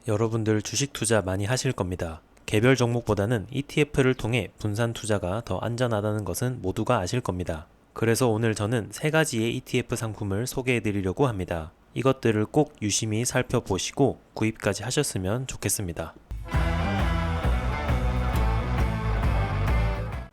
여러분들 주식 투자 많이 하실 겁니다. 개별 종목보다는 ETF를 통해 분산 투자가 더 안전하다는 것은 모두가 아실 겁니다. 그래서 오늘 저는 세 가지의 ETF 상품을 소개해 드리려고 합니다. 이것들을 꼭 유심히 살펴보시고 구입까지 하셨으면 좋겠습니다.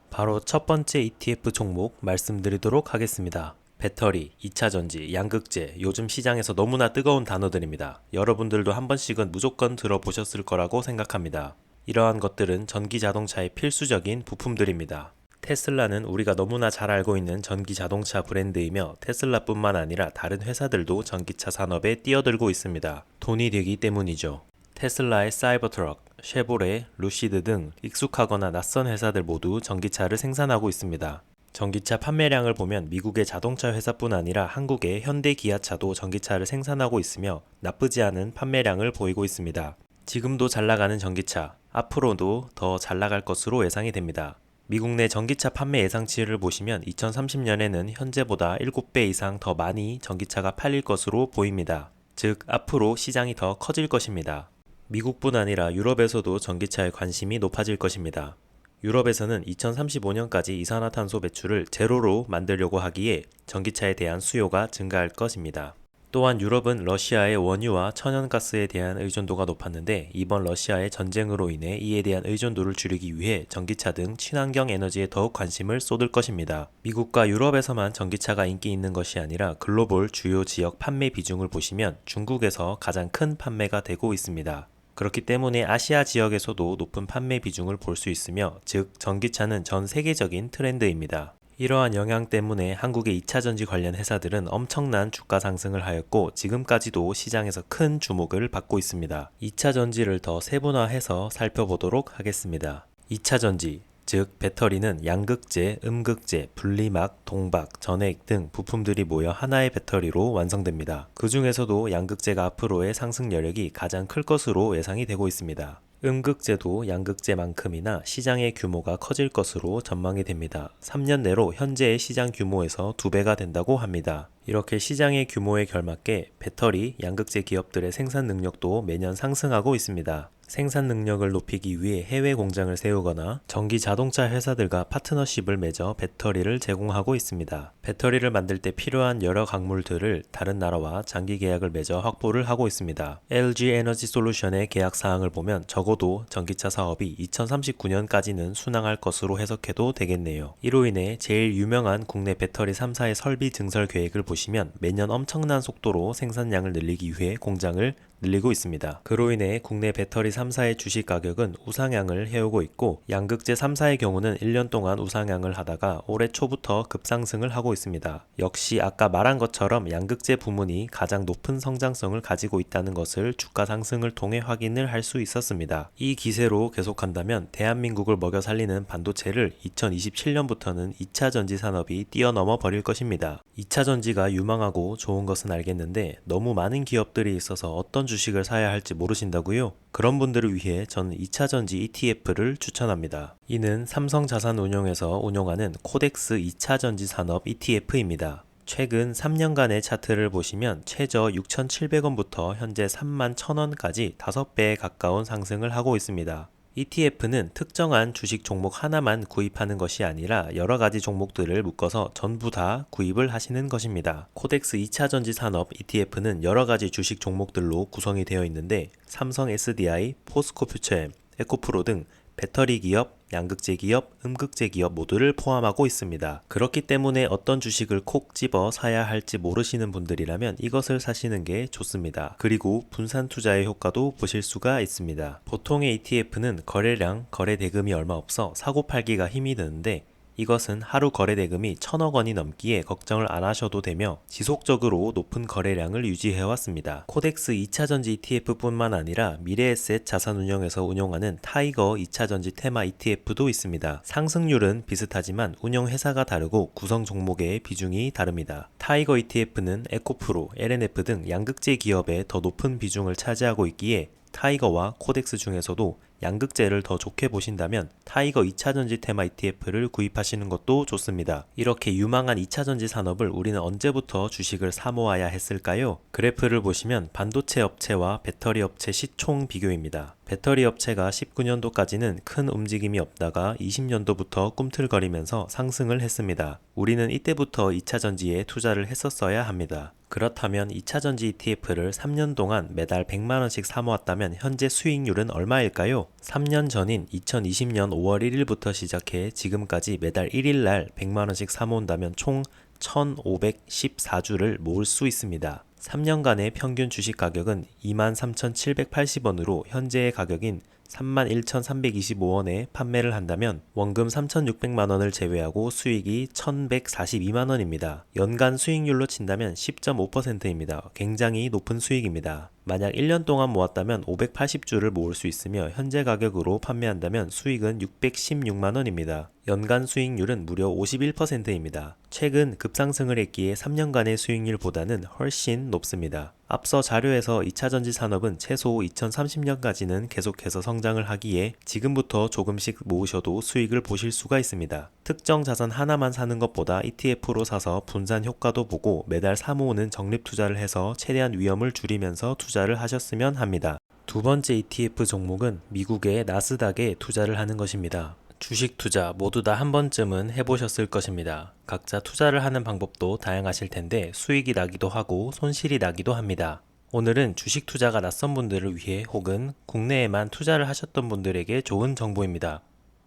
바로 첫 번째 ETF 종목 말씀드리도록 하겠습니다. 배터리, 2차전지, 양극재, 요즘 시장에서 너무나 뜨거운 단어들입니다. 여러분들도 한 번씩은 무조건 들어보셨을 거라고 생각합니다. 이러한 것들은 전기 자동차의 필수적인 부품들입니다. 테슬라는 우리가 너무나 잘 알고 있는 전기 자동차 브랜드이며 테슬라뿐만 아니라 다른 회사들도 전기차 산업에 뛰어들고 있습니다. 돈이 되기 때문이죠. 테슬라의 사이버트럭, 쉐보레, 루시드 등 익숙하거나 낯선 회사들 모두 전기차를 생산하고 있습니다. 전기차 판매량을 보면 미국의 자동차 회사뿐 아니라 한국의 현대 기아차도 전기차를 생산하고 있으며 나쁘지 않은 판매량을 보이고 있습니다. 지금도 잘 나가는 전기차, 앞으로도 더 잘 나갈 것으로 예상이 됩니다. 미국 내 전기차 판매 예상치를 보시면 2030년에는 현재보다 7배 이상 더 많이 전기차가 팔릴 것으로 보입니다. 즉, 앞으로 시장이 더 커질 것입니다. 미국뿐 아니라 유럽에서도 전기차에 관심이 높아질 것입니다. 유럽에서는 2035년까지 이산화탄소 배출을 제로로 만들려고 하기에 전기차에 대한 수요가 증가할 것입니다. 또한 유럽은 러시아의 원유와 천연가스에 대한 의존도가 높았는데 이번 러시아의 전쟁으로 인해 이에 대한 의존도를 줄이기 위해 전기차 등 친환경 에너지에 더욱 관심을 쏟을 것입니다. 미국과 유럽에서만 전기차가 인기 있는 것이 아니라 글로벌 주요 지역 판매 비중을 보시면 중국에서 가장 큰 판매가 되고 있습니다. 그렇기 때문에 아시아 지역에서도 높은 판매 비중을 볼 수 있으며, 즉 전기차는 전 세계적인 트렌드입니다. 이러한 영향 때문에 한국의 2차전지 관련 회사들은 엄청난 주가 상승을 하였고 지금까지도 시장에서 큰 주목을 받고 있습니다. 2차전지를 더 세분화해서 살펴보도록 하겠습니다. 2차전지, 즉 배터리는 양극재, 음극재, 분리막, 동박, 전해액 등 부품들이 모여 하나의 배터리로 완성됩니다. 그 중에서도 양극재가 앞으로의 상승 여력이 가장 클 것으로 예상이 되고 있습니다. 음극재도 양극재만큼이나 시장의 규모가 커질 것으로 전망이 됩니다. 3년 내로 현재의 시장 규모에서 2배가 된다고 합니다. 이렇게 시장의 규모에 걸맞게 배터리, 양극재 기업들의 생산 능력도 매년 상승하고 있습니다. 생산 능력을 높이기 위해 해외 공장을 세우거나 전기 자동차 회사들과 파트너십을 맺어 배터리를 제공하고 있습니다. 배터리를 만들 때 필요한 여러 광물들을 다른 나라와 장기 계약을 맺어 확보를 하고 있습니다. LG 에너지 솔루션의 계약 사항을 보면 적어도 전기차 사업이 2039년까지는 순항할 것으로 해석해도 되겠네요. 이로 인해 제일 유명한 국내 배터리 3사의 설비 증설 계획을 보시면 매년 엄청난 속도로 생산량을 늘리기 위해 공장을 늘리고 있습니다. 그로 인해 국내 배터리 3사의 주식 가격은 우상향을 해오고 있고, 양극재 3사의 경우는 1년 동안 우상향을 하다가 올해 초부터 급상승을 하고 있습니다. 역시 아까 말한 것처럼 양극재 부문이 가장 높은 성장성을 가지고 있다는 것을 주가 상승을 통해 확인을 할 수 있었습니다. 이 기세로 계속한다면 대한민국을 먹여 살리는 반도체를 2027년부터는 2차 전지 산업이 뛰어넘어 버릴 것입니다. 2차 전지가 유망하고 좋은 것은 알겠는데 너무 많은 기업들이 있어서 어떤 주식을 사야 할지 모르신다고요? 그런 분들을 위해 저는 2차전지 ETF를 추천합니다. 이는 삼성자산운용에서 운용하는 코덱스 2차전지 산업 ETF입니다. 최근 3년간의 차트를 보시면 최저 6,700원부터 현재 31,000원까지 5배에 가까운 상승을 하고 있습니다. ETF는 특정한 주식 종목 하나만 구입하는 것이 아니라 여러 가지 종목들을 묶어서 전부 다 구입을 하시는 것입니다. 코덱스 2차전지 산업 ETF는 여러 가지 주식 종목들로 구성이 되어 있는데 삼성 SDI, 포스코 퓨처엠, 에코프로 등 배터리 기업, 양극재 기업, 음극재 기업 모두를 포함하고 있습니다. 그렇기 때문에 어떤 주식을 콕 집어 사야 할지 모르시는 분들이라면 이것을 사시는 게 좋습니다. 그리고 분산 투자의 효과도 보실 수가 있습니다. 보통의 ETF는 거래량, 거래 대금이 얼마 없어 사고 팔기가 힘이 드는데 이것은 하루 거래 대금이 1,000억 원이 넘기에 걱정을 안 하셔도 되며 지속적으로 높은 거래량을 유지해왔습니다. 코덱스 2차전지 ETF뿐만 아니라 미래에셋 자산운용에서 운용하는 타이거 2차전지 테마 ETF도 있습니다. 상승률은 비슷하지만 운용 회사가 다르고 구성 종목의 비중이 다릅니다. 타이거 ETF는 에코프로, LNF 등 양극재 기업에 더 높은 비중을 차지하고 있기에 타이거와 코덱스 중에서도 양극재를 더 좋게 보신다면 타이거 2차전지 테마 ETF를 구입하시는 것도 좋습니다. 이렇게 유망한 2차전지 산업을 우리는 언제부터 주식을 사 모아야 했을까요? 그래프를 보시면 반도체 업체와 배터리 업체 시총 비교입니다. 배터리 업체가 19년도까지는 큰 움직임이 없다가 20년도부터 꿈틀거리면서 상승을 했습니다. 우리는 이때부터 2차전지에 투자를 했었어야 합니다. 그렇다면 2차전지 ETF를 3년 동안 매달 100만원씩 사모았다면 현재 수익률은 얼마일까요? 3년 전인 2020년 5월 1일부터 시작해 지금까지 매달 1일날 100만원씩 사모은다면 총 1514주를 모을 수 있습니다. 3년간의 평균 주식 가격은 23,780원으로 현재의 가격인 31,325원에 판매를 한다면 원금 3,600만원을 제외하고 수익이 1,142만원입니다. 연간 수익률로 친다면 10.5%입니다. 굉장히 높은 수익입니다. 만약 1년 동안 모았다면 580주를 모을 수 있으며 현재 가격으로 판매한다면 수익은 616만원입니다. 연간 수익률은 무려 51%입니다. 최근 급상승을 했기에 3년간의 수익률보다는 훨씬 높습니다. 앞서 자료에서 2차전지 산업은 최소 2030년까지는 계속해서 성장을 하기에 지금부터 조금씩 모으셔도 수익을 보실 수가 있습니다. 특정 자산 하나만 사는 것보다 ETF로 사서 분산 효과도 보고 매달 사모으는 적립 투자를 해서 최대한 위험을 줄이면서 투자를 하셨으면 합니다. 두 번째 ETF 종목은 미국의 나스닥에 투자를 하는 것입니다. 주식 투자 모두 다 한 번쯤은 해보셨을 것입니다. 각자 투자를 하는 방법도 다양하실 텐데 수익이 나기도 하고 손실이 나기도 합니다. 오늘은 주식 투자가 낯선 분들을 위해 혹은 국내에만 투자를 하셨던 분들에게 좋은 정보입니다.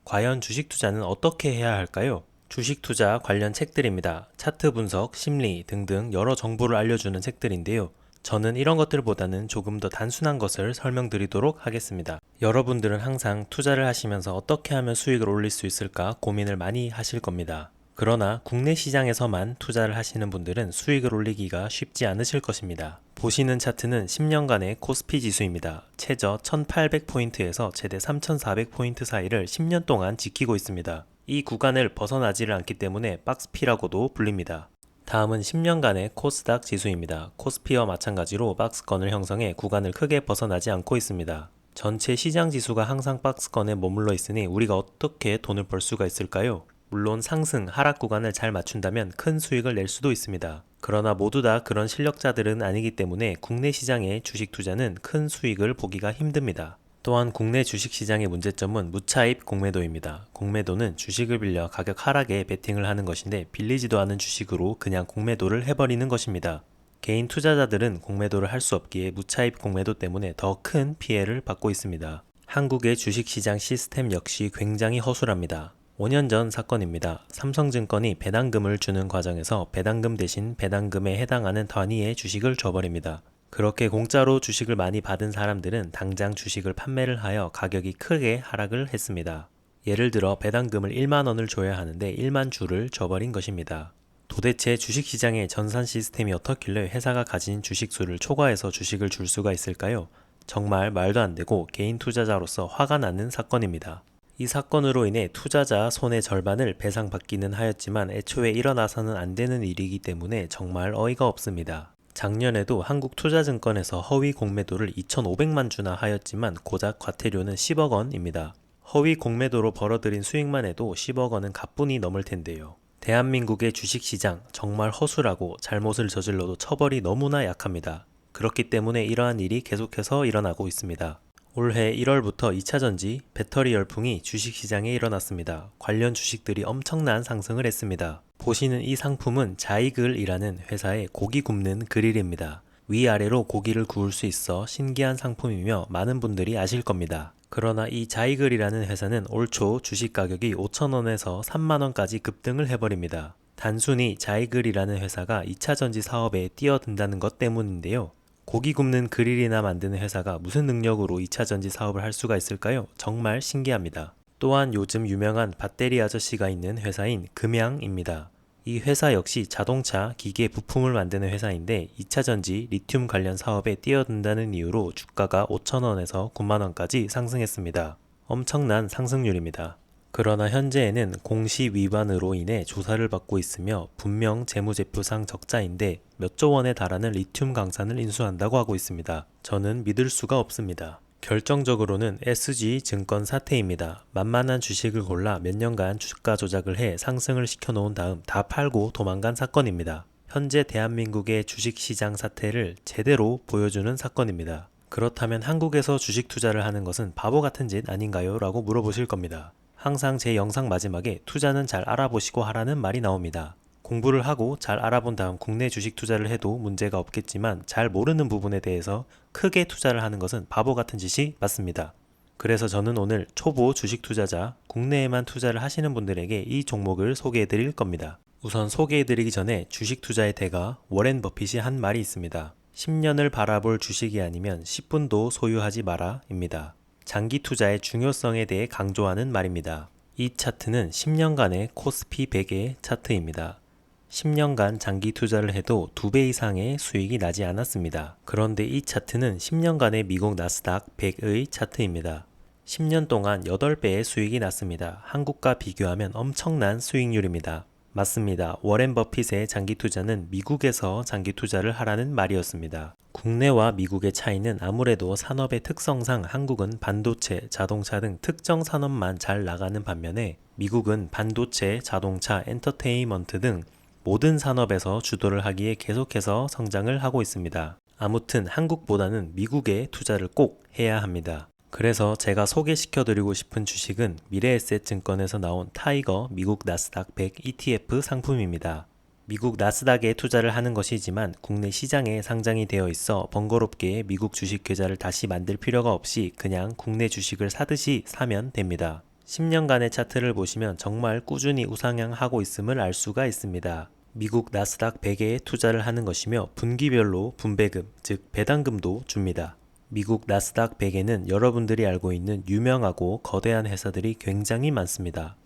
과연 주식 투자는 어떻게 해야 할까요? 주식 투자 관련 책들입니다. 차트 분석, 심리 등등 여러 정보를 알려주는 책들인데요. 저는 이런 것들보다는 조금 더 단순한 것을 설명드리도록 하겠습니다. 여러분들은 항상 투자를 하시면서 어떻게 하면 수익을 올릴 수 있을까 고민을 많이 하실 겁니다. 그러나 국내 시장에서만 투자를 하시는 분들은 수익을 올리기가 쉽지 않으실 것입니다. 보시는 차트는 10년간의 코스피 지수입니다. 최저 1800포인트에서 최대 3400포인트 사이를 10년 동안 지키고 있습니다. 이 구간을 벗어나지를 않기 때문에 박스피라고도 불립니다. 다음은 10년간의 코스닥 지수입니다. 코스피와 마찬가지로 박스권을 형성해 구간을 크게 벗어나지 않고 있습니다. 전체 시장 지수가 항상 박스권에 머물러 있으니 우리가 어떻게 돈을 벌 수가 있을까요? 물론 상승, 하락 구간을 잘 맞춘다면 큰 수익을 낼 수도 있습니다. 그러나 모두 다 그런 실력자들은 아니기 때문에 국내 시장의 주식 투자는 큰 수익을 보기가 힘듭니다. 또한 국내 주식시장의 문제점은 무차입 공매도입니다. 공매도는 주식을 빌려 가격 하락에 베팅을 하는 것인데 빌리지도 않은 주식으로 그냥 공매도를 해버리는 것입니다. 개인 투자자들은 공매도를 할 수 없기에 무차입 공매도 때문에 더 큰 피해를 받고 있습니다. 한국의 주식시장 시스템 역시 굉장히 허술합니다. 5년 전 사건입니다. 삼성증권이 배당금을 주는 과정에서 배당금 대신 배당금에 해당하는 단위의 주식을 줘버립니다. 그렇게 공짜로 주식을 많이 받은 사람들은 당장 주식을 판매를 하여 가격이 크게 하락을 했습니다. 예를 들어 배당금을 1만원을 줘야 하는데 1만 주를 줘버린 것입니다. 도대체 주식시장의 전산 시스템이 어떻길래 회사가 가진 주식수를 초과해서 주식을 줄 수가 있을까요? 정말 말도 안 되고 개인 투자자로서 화가 나는 사건입니다. 이 사건으로 인해 투자자 손의 절반을 배상받기는 하였지만 애초에 일어나서는 안 되는 일이기 때문에 정말 어이가 없습니다. 작년에도 한국투자증권에서 허위 공매도를 2,500만 주나 하였지만 고작 과태료는 10억 원입니다. 허위 공매도로 벌어들인 수익만 해도 10억 원은 가뿐히 넘을 텐데요. 대한민국의 주식시장 정말 허술하고 잘못을 저질러도 처벌이 너무나 약합니다. 그렇기 때문에 이러한 일이 계속해서 일어나고 있습니다. 올해 1월부터 2차전지, 배터리 열풍이 주식시장에 일어났습니다. 관련 주식들이 엄청난 상승을 했습니다. 보시는 이 상품은 자이글이라는 회사의 고기 굽는 그릴입니다. 위아래로 고기를 구울 수 있어 신기한 상품이며 많은 분들이 아실 겁니다. 그러나 이 자이글이라는 회사는 올 초 주식 가격이 5,000원에서 3만원까지 급등을 해버립니다. 단순히 자이글이라는 회사가 2차전지 사업에 뛰어든다는 것 때문인데요. 고기 굽는 그릴이나 만드는 회사가 무슨 능력으로 2차전지 사업을 할 수가 있을까요? 정말 신기합니다. 또한 요즘 유명한 밧데리 아저씨가 있는 회사인 금양입니다. 이 회사 역시 자동차, 기계 부품을 만드는 회사인데 2차전지, 리튬 관련 사업에 뛰어든다는 이유로 주가가 5,000원에서 9만원까지 상승했습니다. 엄청난 상승률입니다. 그러나 현재에는 공시 위반으로 인해 조사를 받고 있으며 분명 재무제표상 적자인데 몇 조 원에 달하는 리튬 강산을 인수한다고 하고 있습니다. 저는 믿을 수가 없습니다. 결정적으로는 SG증권 사태입니다. 만만한 주식을 골라 몇 년간 주가 조작을 해 상승을 시켜놓은 다음 다 팔고 도망간 사건입니다. 현재 대한민국의 주식시장 사태를 제대로 보여주는 사건입니다. 그렇다면 한국에서 주식 투자를 하는 것은 바보 같은 짓 아닌가요? 라고 물어보실 겁니다. 항상 제 영상 마지막에 투자는 잘 알아보시고 하라는 말이 나옵니다. 공부를 하고 잘 알아본 다음 국내 주식 투자를 해도 문제가 없겠지만 잘 모르는 부분에 대해서 크게 투자를 하는 것은 바보 같은 짓이 맞습니다. 그래서 저는 오늘 초보 주식 투자자, 국내에만 투자를 하시는 분들에게 이 종목을 소개해 드릴 겁니다. 우선 소개해 드리기 전에 주식 투자의 대가 워렌 버핏이 한 말이 있습니다. 10년을 바라볼 주식이 아니면 10분도 소유하지 마라 입니다. 장기 투자의 중요성에 대해 강조하는 말입니다. 이 차트는 10년간의 코스피 100의 차트입니다. 10년간 장기 투자를 해도 2배 이상의 수익이 나지 않았습니다. 그런데 이 차트는 10년간의 미국 나스닥 100의 차트입니다. 10년 동안 8배의 수익이 났습니다. 한국과 비교하면 엄청난 수익률입니다. 맞습니다. 워렌 버핏의 장기 투자는 미국에서 장기 투자를 하라는 말이었습니다. 국내와 미국의 차이는 아무래도 산업의 특성상 한국은 반도체, 자동차 등 특정 산업만 잘 나가는 반면에 미국은 반도체, 자동차, 엔터테인먼트 등 모든 산업에서 주도를 하기에 계속해서 성장을 하고 있습니다. 아무튼 한국보다는 미국에 투자를 꼭 해야 합니다. 그래서 제가 소개시켜드리고 싶은 주식은 미래에셋증권에서 나온 타이거 미국 나스닥 100 ETF 상품입니다. 미국 나스닥에 투자를 하는 것이지만 국내 시장에 상장이 되어 있어 번거롭게 미국 주식 계좌를 다시 만들 필요가 없이 그냥 국내 주식을 사듯이 사면 됩니다. 10년간의 차트를 보시면 정말 꾸준히 우상향하고 있음을 알 수가 있습니다. 미국 나스닥 100에 투자를 하는 것이며 분기별로 분배금, 즉 배당금도 줍니다. 미국 나스닥 100에는 여러분들이 알고 있는 유명하고 거대한 회사들이 굉장히 많습니다.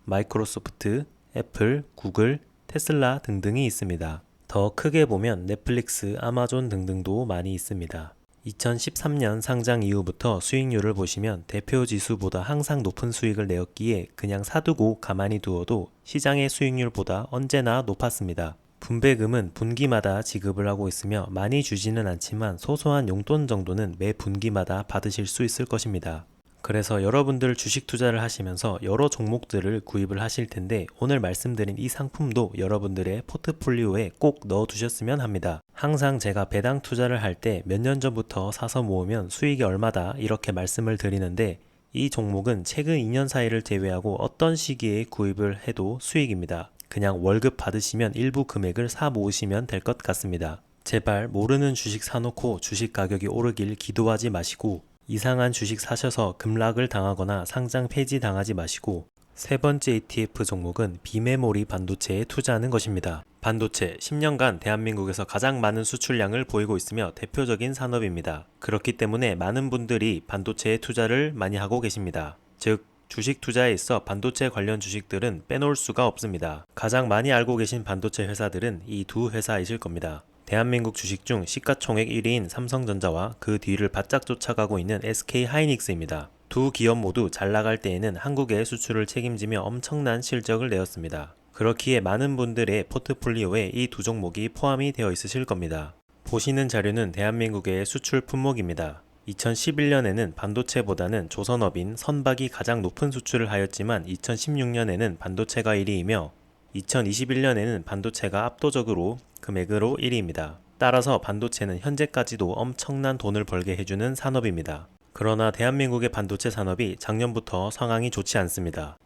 마이크로소프트, 애플, 구글, 테슬라 등등이 있습니다. 더 크게 보면 넷플릭스, 아마존 등등도 많이 있습니다. 2013년 상장 이후부터 수익률을 보시면 대표 지수보다 항상 높은 수익을 내었기에 그냥 사두고 가만히 두어도 시장의 수익률보다 언제나 높았습니다. 분배금은 분기마다 지급을 하고 있으며 많이 주지는 않지만 소소한 용돈 정도는 매 분기마다 받으실 수 있을 것입니다. 그래서 여러분들 주식 투자를 하시면서 여러 종목들을 구입을 하실 텐데 오늘 말씀드린 이 상품도 여러분들의 포트폴리오에 꼭 넣어 두셨으면 합니다. 항상 제가 배당 투자를 할 때 몇 년 전부터 사서 모으면 수익이 얼마다 이렇게 말씀을 드리는데 이 종목은 최근 2년 사이를 제외하고 어떤 시기에 구입을 해도 수익입니다. 그냥 월급 받으시면 일부 금액을 사 모으시면 될 것 같습니다. 제발 모르는 주식 사놓고 주식 가격이 오르길 기도하지 마시고 이상한 주식 사셔서 급락을 당하거나 상장 폐지 당하지 마시고 세 번째 ETF 종목은 비메모리 반도체에 투자하는 것입니다. 반도체 10년간 대한민국에서 가장 많은 수출량을 보이고 있으며 대표적인 산업입니다. 그렇기 때문에 많은 분들이 반도체에 투자를 많이 하고 계십니다. 즉 주식 투자에 있어 반도체 관련 주식들은 빼놓을 수가 없습니다. 가장 많이 알고 계신 반도체 회사들은 이 두 회사이실 겁니다. 대한민국 주식 중 시가총액 1위인 삼성전자와 그 뒤를 바짝 쫓아가고 있는 SK하이닉스입니다. 두 기업 모두 잘 나갈 때에는 한국의 수출을 책임지며 엄청난 실적을 내었습니다. 그렇기에 많은 분들의 포트폴리오에 이 두 종목이 포함이 되어 있으실 겁니다. 보시는 자료는 대한민국의 수출 품목입니다. 2011년에는 반도체보다는 조선업인 선박이 가장 높은 수출을 하였지만 2016년에는 반도체가 1위이며 2021년에는 반도체가 압도적으로 금액으로 1위입니다. 따라서 반도체는 현재까지도 엄청난 돈을 벌게 해주는 산업입니다. 그러나 대한민국의 반도체 산업이 작년부터 상황이 좋지 않습니다.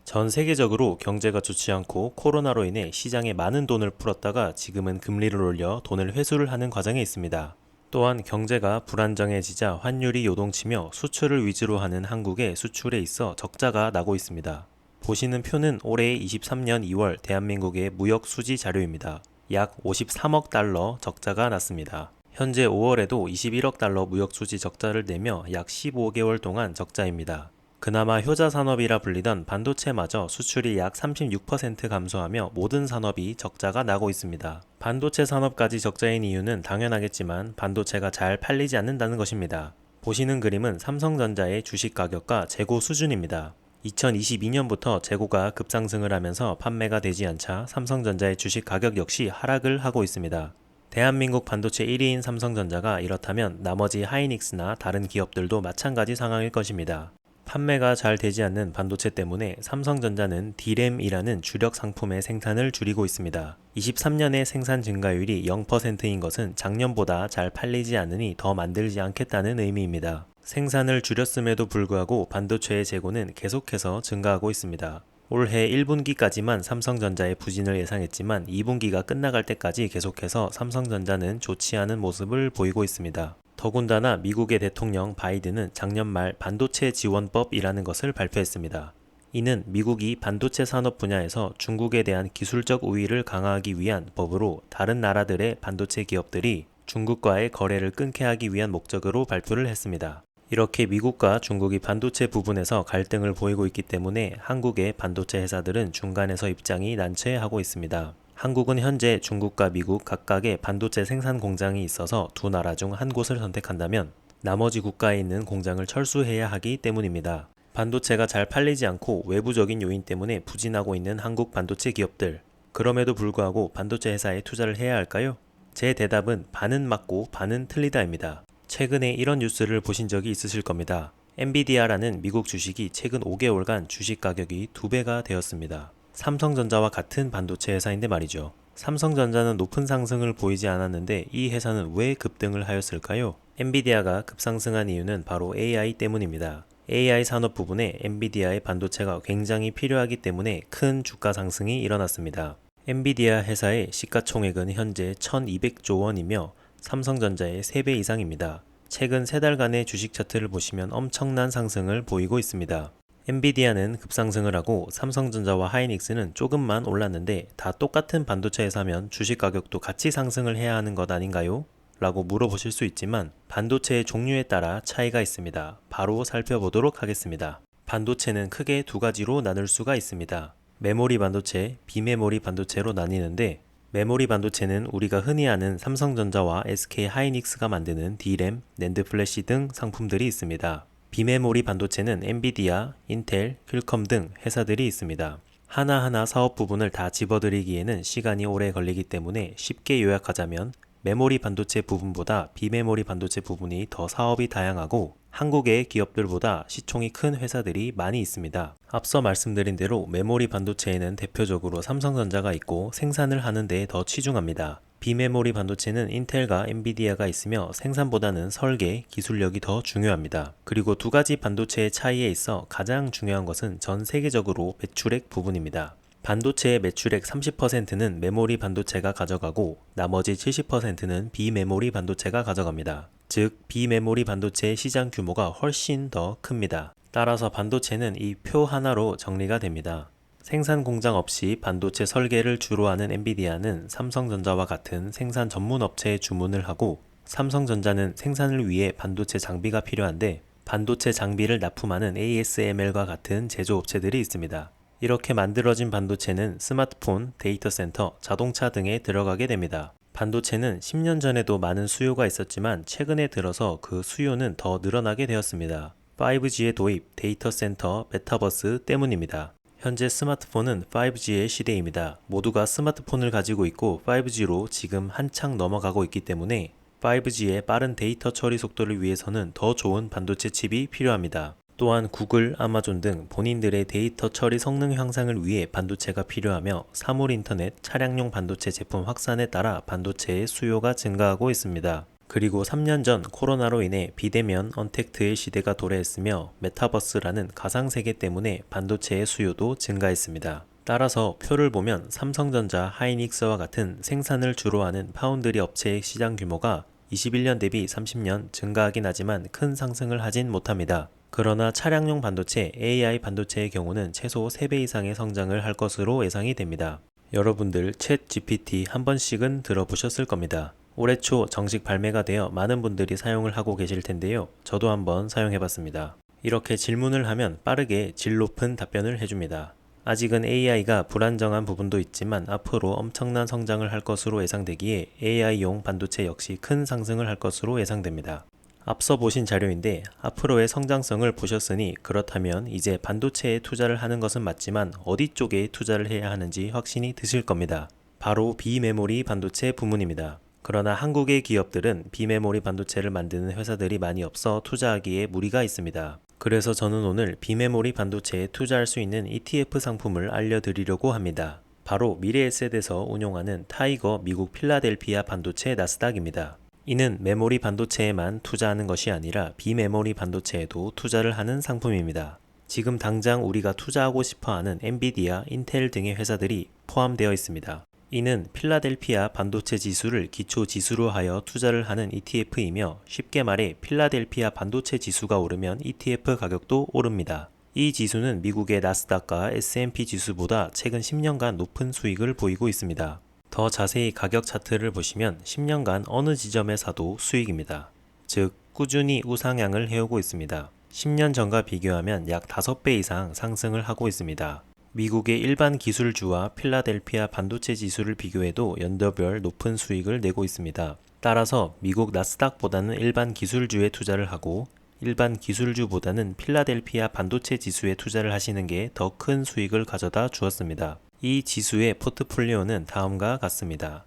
전 세계적으로 경제가 좋지 않고 코로나로 인해 시장에 많은 돈을 풀었다가 지금은 금리를 올려 돈을 회수를 하는 과정에 있습니다. 또한 경제가 불안정해지자 환율이 요동치며 수출을 위주로 하는 한국의 수출에 있어 적자가 나고 있습니다. 보시는 표는 올해 23년 2월 대한민국의 무역 수지 자료입니다. 약 53억 달러 적자가 났습니다. 현재 5월에도 21억 달러 무역 수지 적자를 내며 약 15개월 동안 적자입니다. 그나마 효자 산업이라 불리던 반도체마저 수출이 약 36% 감소하며 모든 산업이 적자가 나고 있습니다. 반도체 산업까지 적자인 이유는 당연하겠지만 반도체가 잘 팔리지 않는다는 것입니다. 보시는 그림은 삼성전자의 주식 가격과 재고 수준입니다. 2022년부터 재고가 급상승을 하면서 판매가 되지 않자 삼성전자의 주식 가격 역시 하락을 하고 있습니다. 대한민국 반도체 1위인 삼성전자가 이렇다면 나머지 하이닉스나 다른 기업들도 마찬가지 상황일 것입니다. 판매가 잘 되지 않는 반도체 때문에 삼성전자는 D램이라는 주력 상품의 생산을 줄이고 있습니다. 23년의 생산 증가율이 0%인 것은 작년보다 잘 팔리지 않으니 더 만들지 않겠다는 의미입니다. 생산을 줄였음에도 불구하고 반도체의 재고는 계속해서 증가하고 있습니다. 올해 1분기까지만 삼성전자의 부진을 예상했지만 2분기가 끝나갈 때까지 계속해서 삼성전자는 좋지 않은 모습을 보이고 있습니다. 더군다나 미국의 대통령 바이든은 작년 말 반도체 지원법이라는 것을 발표했습니다. 이는 미국이 반도체 산업 분야에서 중국에 대한 기술적 우위를 강화하기 위한 법으로 다른 나라들의 반도체 기업들이 중국과의 거래를 끊게 하기 위한 목적으로 발표를 했습니다. 이렇게 미국과 중국이 반도체 부분에서 갈등을 보이고 있기 때문에 한국의 반도체 회사들은 중간에서 입장이 난처해하고 있습니다. 한국은 현재 중국과 미국 각각의 반도체 생산 공장이 있어서 두 나라 중 한 곳을 선택한다면 나머지 국가에 있는 공장을 철수해야 하기 때문입니다. 반도체가 잘 팔리지 않고 외부적인 요인 때문에 부진하고 있는 한국 반도체 기업들. 그럼에도 불구하고 반도체 회사에 투자를 해야 할까요? 제 대답은 반은 맞고 반은 틀리다입니다. 최근에 이런 뉴스를 보신 적이 있으실 겁니다. 엔비디아라는 미국 주식이 최근 5개월간 주식 가격이 2배가 되었습니다. 삼성전자와 같은 반도체 회사인데 말이죠. 삼성전자는 높은 상승을 보이지 않았는데 이 회사는 왜 급등을 하였을까요? 엔비디아가 급상승한 이유는 바로 AI 때문입니다. AI 산업 부분에 엔비디아의 반도체가 굉장히 필요하기 때문에 큰 주가 상승이 일어났습니다. 엔비디아 회사의 시가총액은 현재 1200조 원이며 삼성전자의 3배 이상입니다. 최근 3달간의 주식 차트를 보시면 엄청난 상승을 보이고 있습니다. 엔비디아는 급상승을 하고 삼성전자와 하이닉스는 조금만 올랐는데 다 똑같은 반도체 회사면 주식 가격도 같이 상승을 해야 하는 것 아닌가요? 라고 물어보실 수 있지만 반도체의 종류에 따라 차이가 있습니다. 바로 살펴보도록 하겠습니다. 반도체는 크게 두 가지로 나눌 수가 있습니다. 메모리 반도체, 비메모리 반도체로 나뉘는데 메모리 반도체는 우리가 흔히 아는 삼성전자와 SK 하이닉스가 만드는 D램, 낸드 플래시 등 상품들이 있습니다. 비메모리 반도체는 엔비디아, 인텔, 퀄컴 등 회사들이 있습니다. 하나하나 사업 부분을 다 집어들이기에는 시간이 오래 걸리기 때문에 쉽게 요약하자면 메모리 반도체 부분보다 비메모리 반도체 부분이 더 사업이 다양하고 한국의 기업들보다 시총이 큰 회사들이 많이 있습니다. 앞서 말씀드린 대로 메모리 반도체에는 대표적으로 삼성전자가 있고 생산을 하는 데에 더 치중합니다. 비메모리 반도체는 인텔과 엔비디아가 있으며 생산보다는 설계, 기술력이 더 중요합니다. 그리고 두 가지 반도체의 차이에 있어 가장 중요한 것은 전 세계적으로 매출액 부분입니다. 반도체의 매출액 30%는 메모리 반도체가 가져가고 나머지 70%는 비메모리 반도체가 가져갑니다. 즉, 비메모리 반도체의 시장 규모가 훨씬 더 큽니다. 따라서 반도체는 이 표 하나로 정리가 됩니다. 생산 공장 없이 반도체 설계를 주로 하는 엔비디아는 삼성전자와 같은 생산 전문 업체에 주문을 하고 삼성전자는 생산을 위해 반도체 장비가 필요한데 반도체 장비를 납품하는 ASML과 같은 제조업체들이 있습니다. 이렇게 만들어진 반도체는 스마트폰, 데이터 센터, 자동차 등에 들어가게 됩니다. 반도체는 10년 전에도 많은 수요가 있었지만 최근에 들어서 그 수요는 더 늘어나게 되었습니다. 5G의 도입, 데이터 센터, 메타버스 때문입니다. 현재 스마트폰은 5G의 시대입니다. 모두가 스마트폰을 가지고 있고 5G로 지금 한창 넘어가고 있기 때문에 5G의 빠른 데이터 처리 속도를 위해서는 더 좋은 반도체 칩이 필요합니다. 또한 구글, 아마존 등 본인들의 데이터 처리 성능 향상을 위해 반도체가 필요하며 사물 인터넷, 차량용 반도체 제품 확산에 따라 반도체의 수요가 증가하고 있습니다. 그리고 3년 전 코로나로 인해 비대면 언택트의 시대가 도래했으며 메타버스라는 가상세계 때문에 반도체의 수요도 증가했습니다. 따라서 표를 보면 삼성전자, 하이닉스와 같은 생산을 주로 하는 파운드리 업체의 시장 규모가 21년 대비 30년 증가하긴 하지만 큰 상승을 하진 못합니다. 그러나 차량용 반도체, AI 반도체의 경우는 최소 3배 이상의 성장을 할 것으로 예상이 됩니다. 여러분들 챗 GPT 한 번씩은 들어보셨을 겁니다. 올해 초 정식 발매가 되어 많은 분들이 사용을 하고 계실 텐데요. 저도 한번 사용해봤습니다. 이렇게 질문을 하면 빠르게 질 높은 답변을 해줍니다. 아직은 AI가 불안정한 부분도 있지만 앞으로 엄청난 성장을 할 것으로 예상되기에 AI용 반도체 역시 큰 상승을 할 것으로 예상됩니다. 앞서 보신 자료인데 앞으로의 성장성을 보셨으니 그렇다면 이제 반도체에 투자를 하는 것은 맞지만 어디 쪽에 투자를 해야 하는지 확신이 드실 겁니다. 바로 비메모리 반도체 부문입니다. 그러나 한국의 기업들은 비메모리 반도체를 만드는 회사들이 많이 없어 투자하기에 무리가 있습니다. 그래서 저는 오늘 비메모리 반도체에 투자할 수 있는 ETF 상품을 알려드리려고 합니다. 바로 미래에셋에서 운용하는 타이거 미국 필라델피아 반도체 나스닥입니다. 이는 메모리 반도체에만 투자하는 것이 아니라 비메모리 반도체에도 투자를 하는 상품입니다. 지금 당장 우리가 투자하고 싶어하는 엔비디아, 인텔 등의 회사들이 포함되어 있습니다. 이는 필라델피아 반도체 지수를 기초 지수로 하여 투자를 하는 ETF이며 쉽게 말해 필라델피아 반도체 지수가 오르면 ETF 가격도 오릅니다. 이 지수는 미국의 나스닥과 S&P 지수보다 최근 10년간 높은 수익을 보이고 있습니다. 더 자세히 가격 차트를 보시면 10년간 어느 지점에 사도 수익입니다. 즉 꾸준히 우상향을 해오고 있습니다. 10년 전과 비교하면 약 5배 이상 상승을 하고 있습니다. 미국의 일반 기술주와 필라델피아 반도체 지수를 비교해도 연도별 높은 수익을 내고 있습니다. 따라서 미국 나스닥보다는 일반 기술주에 투자를 하고 일반 기술주보다는 필라델피아 반도체 지수에 투자를 하시는 게 더 큰 수익을 가져다 주었습니다. 이 지수의 포트폴리오는 다음과 같습니다.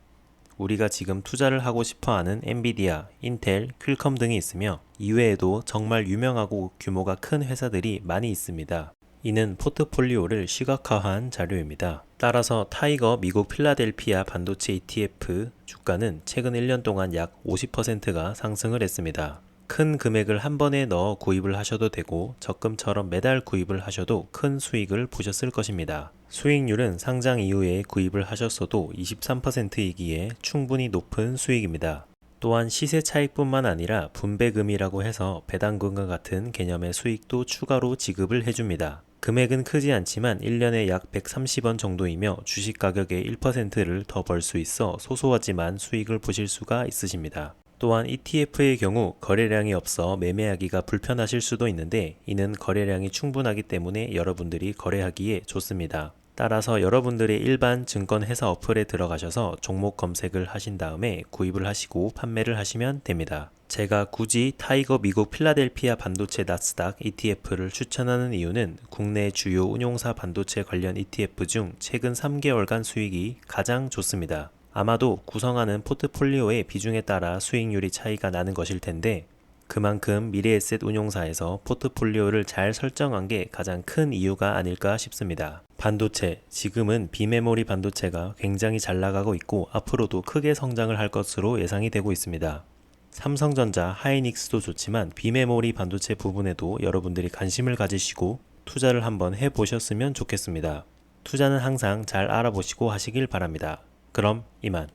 우리가 지금 투자를 하고 싶어하는 엔비디아, 인텔, 퀄컴 등이 있으며 이외에도 정말 유명하고 규모가 큰 회사들이 많이 있습니다. 이는 포트폴리오를 시각화한 자료입니다. 따라서 타이거 미국 필라델피아 반도체 ETF 주가는 최근 1년 동안 약 50%가 상승을 했습니다. 큰 금액을 한 번에 넣어 구입을 하셔도 되고 적금처럼 매달 구입을 하셔도 큰 수익을 보셨을 것입니다. 수익률은 상장 이후에 구입을 하셨어도 23%이기에 충분히 높은 수익입니다. 또한 시세 차익뿐만 아니라 분배금이라고 해서 배당금과 같은 개념의 수익도 추가로 지급을 해줍니다. 금액은 크지 않지만 1년에 약 130원 정도이며 주식 가격의 1%를 더 벌 수 있어 소소하지만 수익을 보실 수가 있으십니다. 또한 ETF의 경우 거래량이 없어 매매하기가 불편하실 수도 있는데 이는 거래량이 충분하기 때문에 여러분들이 거래하기에 좋습니다. 따라서 여러분들이 일반 증권 회사 어플에 들어가셔서 종목 검색을 하신 다음에 구입을 하시고 판매를 하시면 됩니다. 제가 굳이 타이거 미국 필라델피아 반도체 나스닥 ETF를 추천하는 이유는 국내 주요 운용사 반도체 관련 ETF 중 최근 3개월간 수익이 가장 좋습니다. 아마도 구성하는 포트폴리오의 비중에 따라 수익률이 차이가 나는 것일 텐데 그만큼 미래에셋 운용사에서 포트폴리오를 잘 설정한 게 가장 큰 이유가 아닐까 싶습니다. 반도체, 지금은 비메모리 반도체가 굉장히 잘 나가고 있고 앞으로도 크게 성장을 할 것으로 예상이 되고 있습니다. 삼성전자, 하이닉스도 좋지만 비메모리 반도체 부분에도 여러분들이 관심을 가지시고 투자를 한번 해보셨으면 좋겠습니다. 투자는 항상 잘 알아보시고 하시길 바랍니다. 그럼 이만.